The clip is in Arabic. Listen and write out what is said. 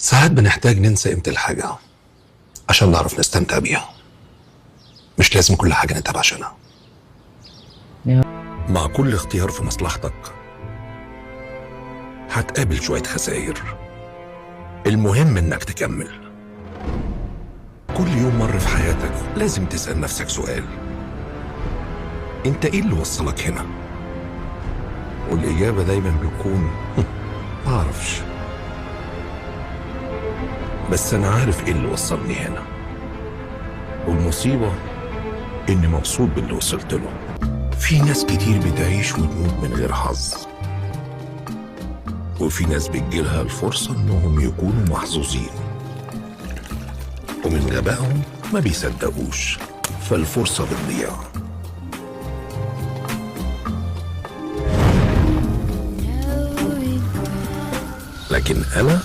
ساعات بنحتاج ننسى قيمة الحاجة عشان نعرف نستمتع بيها. مش لازم كل حاجة نتعب عشانها. مع كل اختيار في مصلحتك هتقابل شوية خسائر. المهم انك تكمل. كل يوم مر في حياتك لازم تسأل نفسك سؤال: انت ايه اللي وصلك هنا؟ والإجابة دايما بتكون معرفش، بس أنا عارف إيه اللي وصلني هنا. والمصيبة إني مبسوط باللي وصلت له. في ناس كتير بتعيش وتموت من غير حظ، وفي ناس بتجيلها الفرصة إنهم يكونوا محظوظين، ومن غبائهم ما بيصدقوش فالفرصة بتضيع. لكن أنا